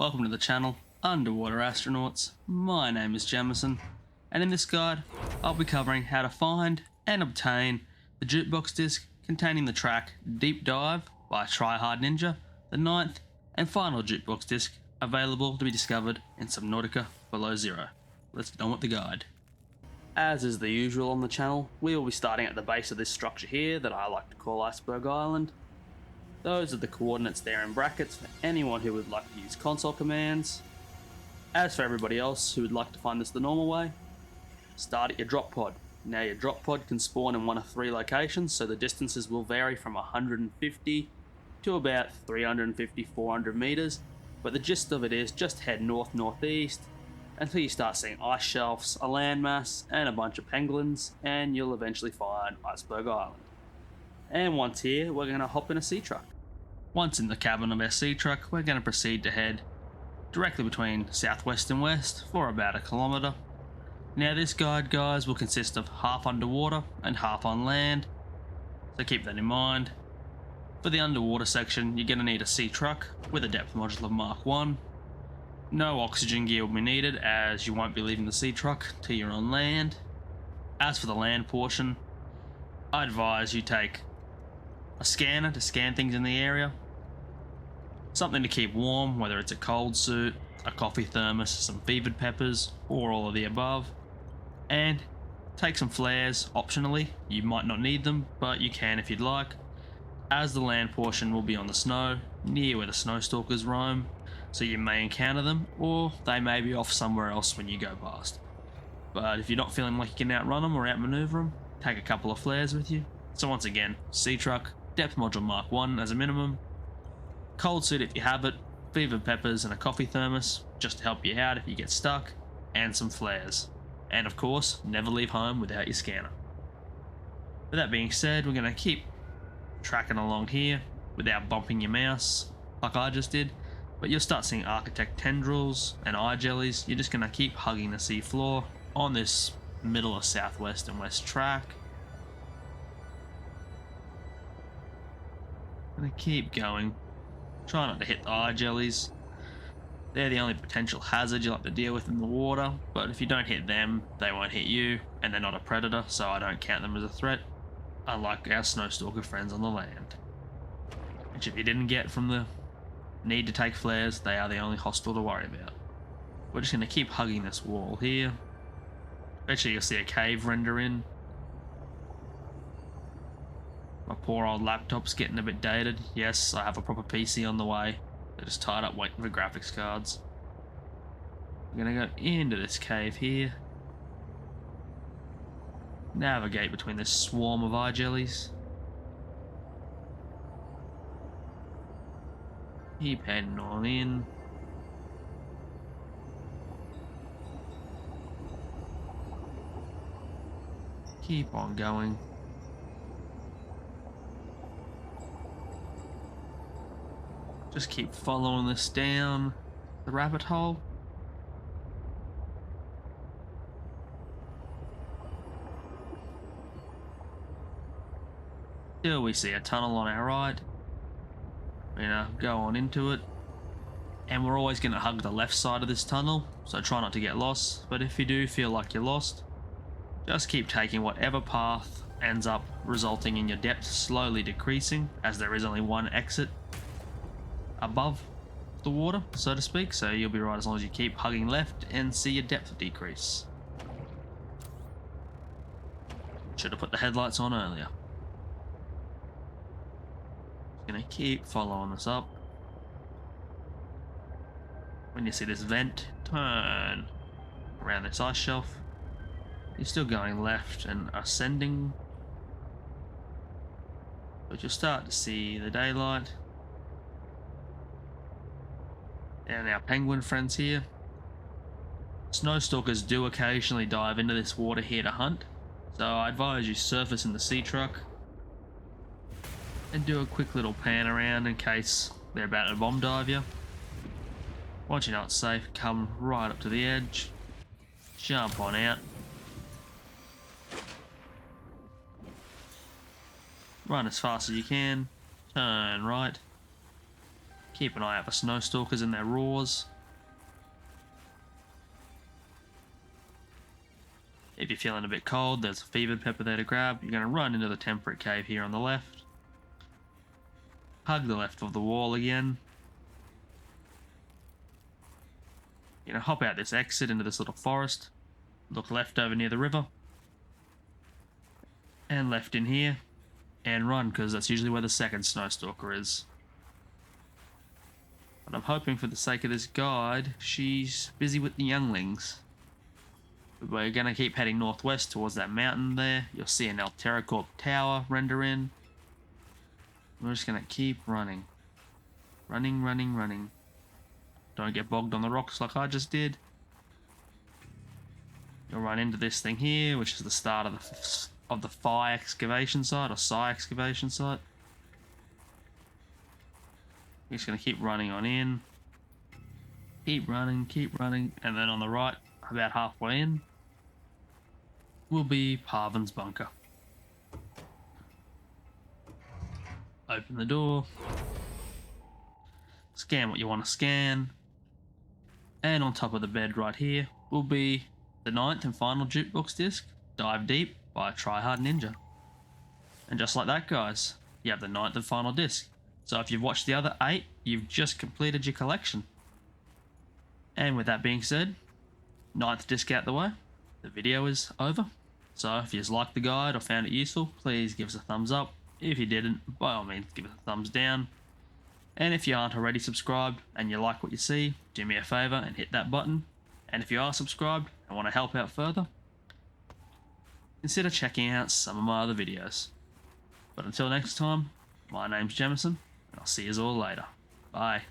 welcome to the channel, Underwater Astronauts. My name is Jamison, and in this guide, I'll be covering how to find and obtain the jukebox disc containing the track Deep Dive by TryHardNinja, the 9th and final jukebox disc available to be discovered in Subnautica Below Zero. Let's get on with the guide. As is the usual on the channel, we will be starting at the base of this structure here that I like to call Iceberg Island. Those are the coordinates there in brackets for anyone who would like to use console commands. As for everybody else who would like to find this the normal way, start at your drop pod. Now your drop pod can spawn in one of 3 locations, so the distances will vary from 150 to about 350-400 meters, but the gist of it is just head north-northeast until you start seeing ice shelves, a landmass, and a bunch of penguins, and you'll eventually find Iceberg Island. And once here, we're going to hop in a sea truck. Once in the cabin of our sea truck, we're going to proceed to head directly between southwest and west for about 1 kilometer. Now this guide, guys, will consist of half underwater and half on land, so keep that in mind. For the underwater section, you're going to need a sea truck with a depth module of Mark 1. No oxygen gear will be needed, as you won't be leaving the sea truck till you're on land. As for the land portion, I advise you take a scanner to scan things in the area, something to keep warm, whether it's a cold suit, a coffee thermos, some fevered peppers, or all of the above, and take some flares optionally. You might not need them, but you can if you'd like, as the land portion will be on the snow, near where the snow stalkers roam, so you may encounter them, or they may be off somewhere else when you go past. But if you're not feeling like you can outrun them or outmaneuver them, take a couple of flares with you. So once again, sea truck, depth module Mark 1 as a minimum, cold suit if you have it, fevered peppers and a coffee thermos just to help you out if you get stuck, and some flares. And of course, never leave home without your scanner. With that being said, we're going to keep tracking along here without bumping your mouse like I just did, but you'll start seeing architect tendrils and eye jellies. You're just going to keep hugging the sea floor on this middle of southwest and west track. Gonna keep going. Try not to hit the eye jellies. They're the only potential hazard you'll have to deal with in the water, but if you don't hit them, they won't hit you, and they're not a predator, so I don't count them as a threat, unlike our snow stalker friends on the land. Which, if you didn't get from the need to take flares, they are the only hostile to worry about. We're just gonna keep hugging this wall here. Eventually you'll see a cave render in. My poor old laptop's getting a bit dated. Yes, I have a proper PC on the way. They're just tied up waiting for graphics cards. We're gonna go into this cave here. Navigate between this swarm of eye jellies. Keep heading on in. Keep on going. Just keep following this down the rabbit hole. Till we see a tunnel on our right. We're gonna go on into it. And we're always gonna hug the left side of this tunnel, so try not to get lost. But if you do feel like you're lost, just keep taking whatever path ends up resulting in your depth slowly decreasing, as there is only one exit above the water, so to speak, so you'll be right as long as you keep hugging left and see your depth decrease. Should have put the headlights on earlier. Just gonna keep following this up. When you see this vent, turn around this ice shelf. You're still going left and ascending, but you'll start to see the daylight. And our penguin friends here. Snow stalkers do occasionally dive into this water here to hunt, so I advise you surface in the sea truck and do a quick little pan around in case they're about to bomb dive you. Once you know it's safe, come right up to the edge, jump on out, run as fast as you can, turn right, Keep an eye out for snow stalkers and their roars. If you're feeling a bit cold, there's a fevered pepper there to grab. You're going to run into the temperate cave here on the left. Hug the left of the wall again. You're going to hop out this exit into this little forest. Look left over near the river. And left in here. And run, because that's usually where the second snow stalker is. But I'm hoping for the sake of this guide, she's busy with the younglings. We're going to keep heading northwest towards that mountain there. You'll see an Alteracorp tower render in. We're just going to keep running. Running, running, running. Don't get bogged on the rocks like I just did. You'll run into this thing here, which is the start of the Phi excavation site, or Psi excavation site. We're just going to keep running on in. Keep running, and then on the right, about halfway in, will be Parvin's bunker. Open the door. Scan what you want to scan. And on top of the bed right here will be the 9th and final jukebox disc, Dive Deep by TryHardNinja. And just like that, guys, you have the 9th and final disc. So if you've watched the other 8, you've just completed your collection. And with that being said, 9th disc out the way, the video is over. So if you liked the guide or found it useful, please give us a thumbs up. If you didn't, by all means give us a thumbs down. And if you aren't already subscribed and you like what you see, do me a favour and hit that button. And if you are subscribed and want to help out further, consider checking out some of my other videos. But until next time, my name's Jamison, and I'll see you all later. Bye.